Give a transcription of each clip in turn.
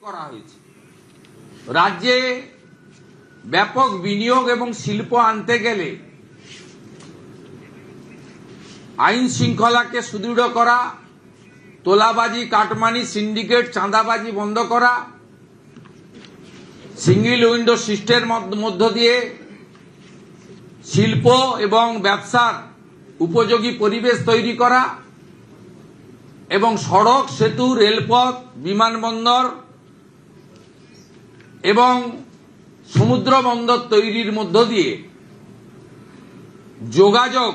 করা হয়েছে। রাজ্যে ব্যাপক বিনিয়োগ এবং শিল্প আনতে গেলে আইন শৃঙ্খলাকে সুদৃঢ় করা, তোলাবাজি, কাটমানি, সিন্ডিকেট, চাঁদাবাজি বন্ধ করা, সিঙ্গেল উইন্ডো সিস্টেমের মধ্য দিয়ে শিল্প এবং ব্যবসার উপযোগী পরিবেশ তৈরি করা এবং সড়ক, সেতু, রেলপথ, বিমানবন্দর এবং সমুদ্র বন্দর তৈরির মধ্য দিয়ে যোগাযোগ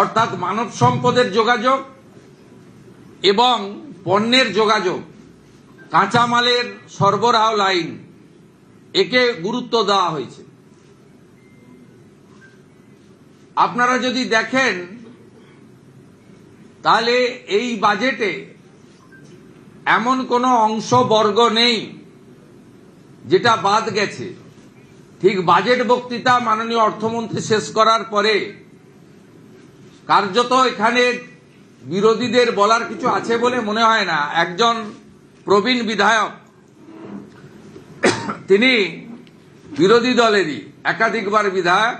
অর্থাৎ মানব সম্পদের যোগাযোগ এবং পণ্যের যোগাযোগ, কাঁচামালের সরবরাহ লাইন, একে গুরুত্ব দেওয়া হয়েছে। আপনারা যদি দেখেন তাহলে এই বাজেটে এমন কোনো অংশ বর্গ নেই যেটা বাদ গেছে। ঠিক বাজেট বক্তৃতা মাননীয় অর্থমন্ত্রী শেষ করার পরে কার্যত এখানে বিরোধীদের বলার কিছু আছে বলে মনে হয় না। একজন প্রবীণ বিধায়ক, তিনি বিরোধী দলেরই একাধিকবার বিধায়ক,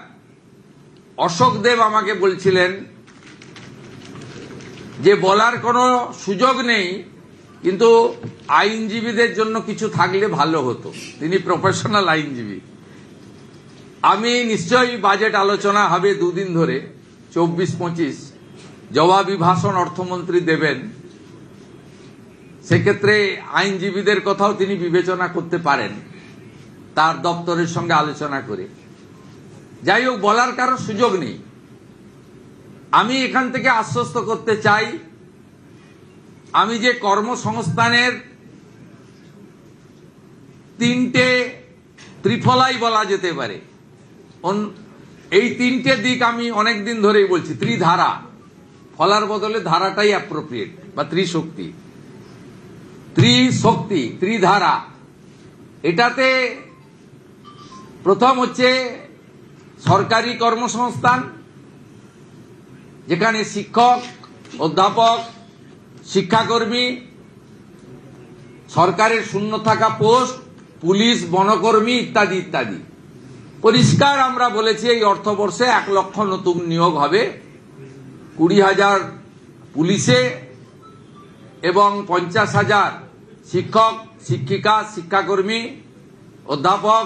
অশোক দেব আমাকে বলছিলেন যে বলার কোনো সুযোগ নেই, কিন্তু আইনজীবীদের জন্য কিছু থাকলে ভালো হতো। তিনি প্রফেশনাল আইনজীবী। আমি নিশ্চয়ই বাজেট আলোচনা হবে দুদিন ধরে, 24-25 জবাবি ভাষণ অর্থমন্ত্রী দেবেন। সেক্ষেত্রে আইনজীবীদের কথাও তিনি বিবেচনা করতে পারেন তার দপ্তরের সঙ্গে আলোচনা করে। যাই হোক, বলার কারো সুযোগ নেই। আমি এখান থেকে আশ্বস্ত করতে চাই, আমি যে কর্মসংস্থানের তিনটে ত্রিফলাই বলা যেতে পারে, এই তিনটে দিক আমি অনেক দিন ধরেই বলছি। ত্রিধারা, ফলার বদলে ধারাটাই অ্যাপ্রোপ্রিয়েট, বা ত্রিশক্তি, ত্রিধারা। এটাতে প্রথম হচ্ছে সরকারি কর্মসংস্থান, যেখানে শিক্ষক, অধ্যাপক, শিক্ষাকর্মী, সরকারের শূন্য থাকা পোস্ট, পুলিশ, বনকর্মী ইত্যাদি ইত্যাদি। পরিষ্কার আমরা বলেছি এই অর্থবর্ষে 1 লক্ষ নতুন নিয়োগ হবে, 20,000 পুলিশে এবং 50,000 শিক্ষক, শিক্ষিকা, শিক্ষাকর্মী, অধ্যাপক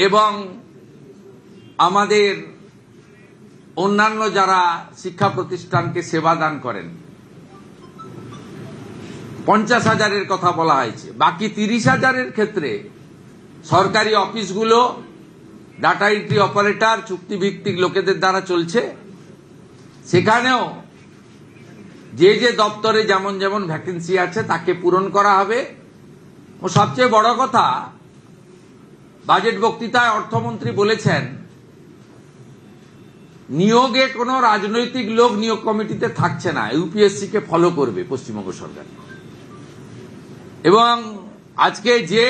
এবং আমাদের অন্যান্য যারা শিক্ষা প্রতিষ্ঠানকে সেবা দান করেন, 50,000-এর কথা বলা হয়েছে। বাকি 30,000-এর ক্ষেত্রে সরকারি অফিসগুলো ডাটা এন্ট্রি অপারেটর, চুক্তিভিত্তিক লোকেদের দ্বারা চলছে। সেখানেও যে যে দপ্তরে যেমন যেমন ভ্যাকেন্সি আছে তাকে পূরণ করা হবে। ও সবচেয়ে বড় কথা, বাজেট বক্তৃতায় অর্থমন্ত্রী বলেছেন নিয়োগে কোনো রাজনৈতিক লোক নিয়োগ কমিটিতে থাকছে না, ইউপিএসসি কে ফলো করবে পশ্চিমবঙ্গ সরকার। এবং আজকে যে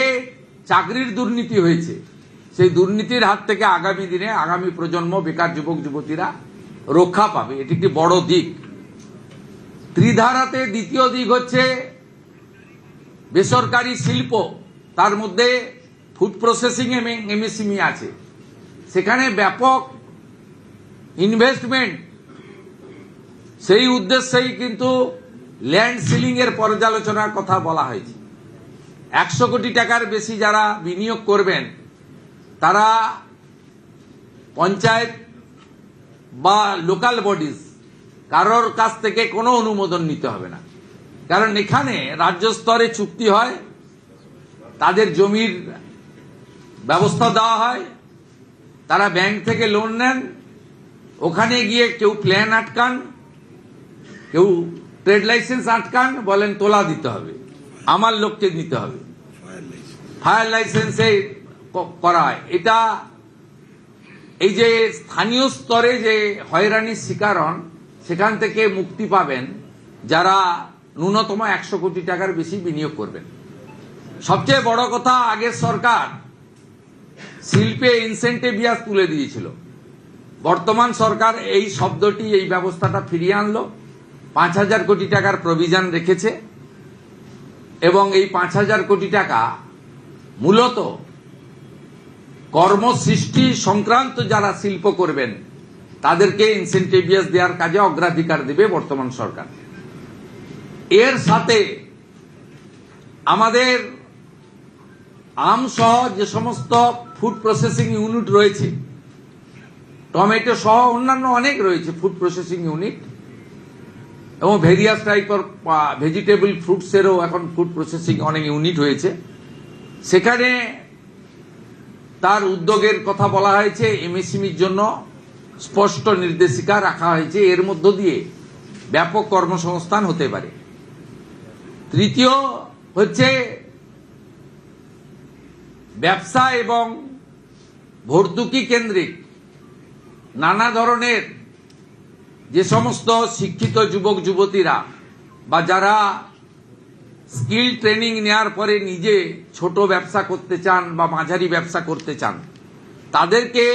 চাকরির দুর্নীতি হয়েছে, সেই দুর্নীতির হাত থেকে আগামী দিনে আগামী প্রজন্ম, বেকার যুবক যুবতীরা রক্ষা পাবে। এটি একটি বড় দিক। ত্রিধারাতে দ্বিতীয় দিক হচ্ছে বেসরকারি শিল্প, তার মধ্যে ফুড প্রসেসিং এবং এমএসএমই আছে। সেখানে ব্যাপক ইনভেস্টমেন্ট, সেই উদ্দেশ্যেই কিন্তু ল্যান্ড সিলিং এর পর্যালোচনার কথা বলা হয়েছে। 100 কোটি টাকার বেশি যারা বিনিয়োগ করবেন তারা পঞ্চায়েত বা লোকাল বডিজ, কারোর কাছ থেকে কোনো অনুমোদন নিতে হবে না। কারণ এখানে রাজ্য স্তরে চুক্তি হয়, তাদের জমির ব্যবস্থা দেওয়া হয়, তারা ব্যাংক থেকে লোন নেন, ওখানে গিয়ে কেউ প্ল্যান আটকান, কেউ ট্রেড লাইসেন্স আটকান, বলেন তোলা দিতে হবে, আমার লোককে দিতে হবে, ফায়ার লাইসেন্সে করা হয়। এটা এই যে স্থানীয় স্তরে যে হয়রানির শিকার হন, সেখান থেকে মুক্তি পাবেন যারা ন্যূনতম 100 কোটি টাকার বেশি বিনিয়োগ করবেন। সবচেয়ে বড় কথা, আগের সরকার শিল্পে ইনসেন্টিভিয়াস তুলে দিয়েছিল। বর্তমান সরকার এই শব্দটি, এই ব্যবস্থাটা ফিরিয়ে আনলো, 5,000 কোটি টাকার প্রভিশন রেখেছে। এবং এই 5,000 কোটি টাকা মূলত কর্মসৃষ্টি সংক্রান্ত যারা শিল্প করবেন তাদেরকে ইনসেন্টিভিয়াস দেওয়ার কাজে অগ্রাধিকার দেবে বর্তমান সরকার। এর সাথে আমাদের আমসহ যে সমস্ত ফুড প্রসেসিং ইউনিট রয়েছে, টমেটো সহ অন্যান্য অনেক রয়েছে ফুড প্রসেসিং ইউনিট, এবং ভেরিয়াস টাইপের ভেজিটেবল ফ্রুটসেরও এখন ফুড প্রসেসিং অনেক ইউনিট হয়েছে। সেখানে তার উদ্যোগের কথা বলা হয়েছে, এমএসএমইর জন্য স্পষ্ট নির্দেশিকা রাখা হয়েছে, এর মধ্য দিয়ে ব্যাপক কর্মসংস্থান হতে পারে। তৃতীয় হচ্ছে ব্যবসা এবং ভর্তুকি কেন্দ্রিক নানা ধরনের যে সমস্ত শিক্ষিত যুবক যুবতীরা বা যারা স্কিল ট্রেনিং নেওয়ার পরে নিজে ছোট ব্যবসা করতে চান বা মাঝারি ব্যবসা করতে চান, তাদেরকে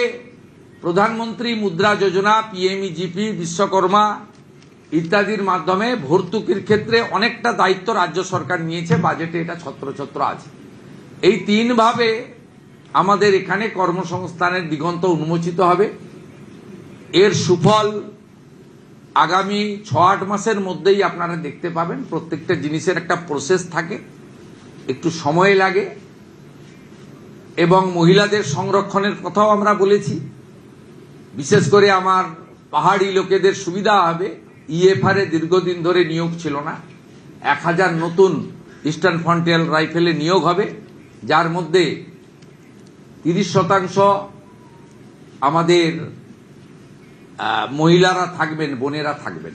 প্রধানমন্ত্রী মুদ্রা যোজনা, পিএমইজিপি, বিশ্বকর্মা ইত্যাদির মাধ্যমে ভর্তুকির ক্ষেত্রে অনেকটা দায়িত্ব রাজ্য সরকার নিয়েছে, বাজেটে এটা ছত্রছত্র আছে। এই তিনভাবে আমাদের এখানে কর্মসংস্থানের দিগন্ত উন্মোচিত হবে। এর সুফল আগামী 6-8 মাসের মধ্যেই আপনারা দেখতে পাবেন। প্রত্যেকটা জিনিসের একটা প্রসেস থাকে, একটু সময় লাগে, এবং মহিলাদের সংরক্ষণের কথাও আমরা বলেছি। বিশেষ করে আমার পাহাড়ি লোকেদের সুবিধা হবে, ইএফআর এ দীর্ঘদিন ধরে নিয়োগ ছিল না, 1000 নতুন ইস্টার্ন ফ্রন্টিয়ার রাইফেলে নিয়োগ হবে, যার মধ্যে 30% আমাদের মহিলারা থাকবেন, বোনেরা থাকবেন।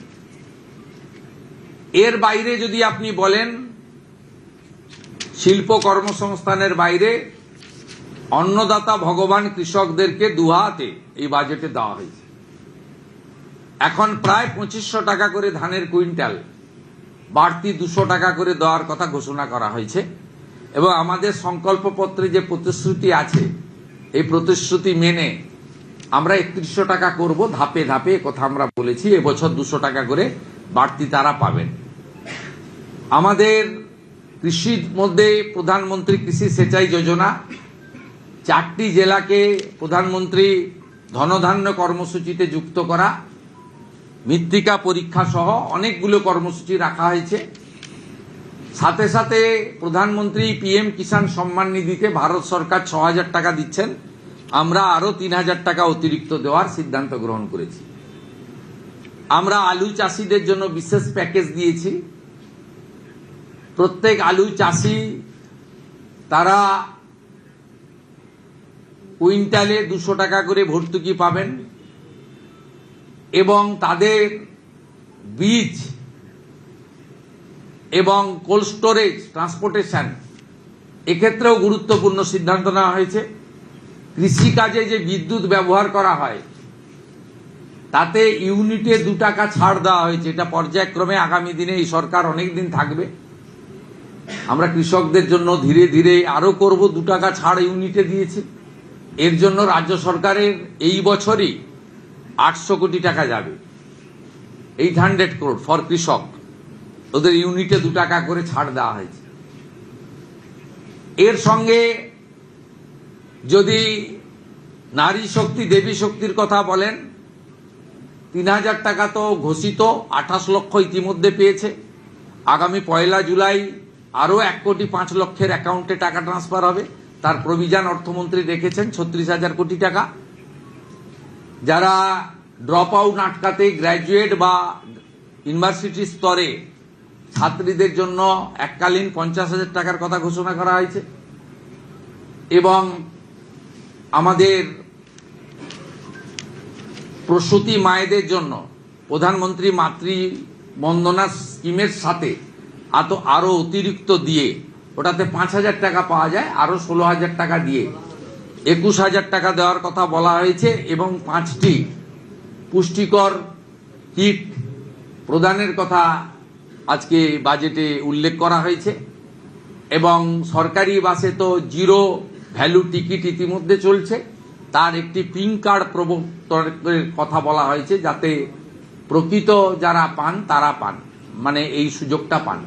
এর বাইরে যদি আপনি বলেন শিল্প কর্মসংস্থানের বাইরে অন্নদাতা ভগবান কৃষকদেরকে দুহাতে এই বাজেটে দেওয়া হয়েছে। এখন প্রায় 2500 টাকা করে ধানের কুইন্টাল, বাড়তি 200 টাকা করে দেওয়ার কথা ঘোষণা করা হয়েছে। এবং আমাদের সংকল্পপত্রে যে প্রতিশ্রুতি আছে, এই প্রতিশ্রুতি মেনে আমরা 3100 টাকা করব ধাপে ধাপে, কথা আমরা বলেছি। এবছর 200 টাকা করে বাড়তি তারা পাবেন। আমাদের কৃষির মধ্যে প্রধানমন্ত্রী কৃষি সেচাই যোজনা, 4টি জেলাকে প্রধানমন্ত্রী ধনধান্য কর্মসূচিতে যুক্ত করা, মৃত্তিকা পরীক্ষা সহ অনেকগুলো কর্মসূচি রাখা হয়েছে। সাথে সাথে প্রধানমন্ত্রী পিএম কিষাণ সম্মান নিধিতে ভারত সরকার 6000 টাকা দিচ্ছেন, আমরা আরো 3000 টাকা অতিরিক্ত দেওয়ার সিদ্ধান্ত গ্রহণ করেছি। আমরা আলু চাষিদের জন্য বিশেষ প্যাকেজ দিয়েছি। প্রত্যেক আলু চাষি তারা কুইন্টালে 200 টাকা করে ভর্তুকি পাবেন, এবং তাদের বীজ এবং কোল্ড স্টোরেজ, ট্রান্সপোর্টেশন, এক্ষেত্রেও গুরুত্বপূর্ণ সিদ্ধান্ত নেওয়া হয়েছে। কৃষিকাজে যে বিদ্যুৎ ব্যবহার করা হয় তাতে ইউনিটে 2 টাকা ছাড় দেওয়া হয়েছে। এটা পর্যায়ক্রমে আগামী দিনে এই সরকার অনেক দিন থাকবে। আমরা কৃষকদের জন্য ধীরে ধীরে আরো করব, 2 টাকা ছাড় ইউনিটে দিয়েছি। এর জন্য রাজ্য সরকারের এই বছরই 800 কোটি টাকা যাবে, 800 crore ফর কৃষক, ওদের ইউনিটে 2 টাকা করে ছাড় দেওয়া হয়েছে। এর সঙ্গে যদি নারী শক্তি, দেবী শক্তির কথা বলেন, 3000 টাকা তো ঘোষিত, 28 লক্ষ ইতিমধ্যে পেয়েছে। আগামী 1 জুলাই আরো 1,05,00,000 অ্যাকাউন্টে টাকা ট্রান্সফার হবে। তার প্রভিশন অর্থমন্ত্রী রেখেছেন 36,000 কোটি টাকা। যারা ড্রপ আউট আটকাতে গ্র্যাজুয়েট বা ইউনিভার্সিটি স্তরে ছাত্রীদের জন্য এককালীন 50,000 টাকার কথা ঘোষণা করা হয়েছে। এবং আমাদের প্রসূতি মায়েদের জন্য প্রধানমন্ত্রী মাতৃ বন্দনা স্কিমের সাথে আরো অতিরিক্ত দিয়ে, ওটাতে 5,000 টাকা পাওয়া যায়, আরো 16,000 টাকা দিয়ে 21,000 টাকা দেওয়ার কথা বলা হয়েছে। এবং 5টি পুষ্টিকর কিট প্রদানের কথা আজকে বাজেটে উল্লেখ করা হয়েছে। এবং সরকারি বাসে তো 0 ভ্যালু টিকিট ইতিমধ্যে চলছে, তার একটি পিঙ্ক কার্ড প্রবর্তনের কথা বলা হয়েছে, যাতে প্রকৃত যারা পান তারা পান, মানে এই সুযোগটা পান।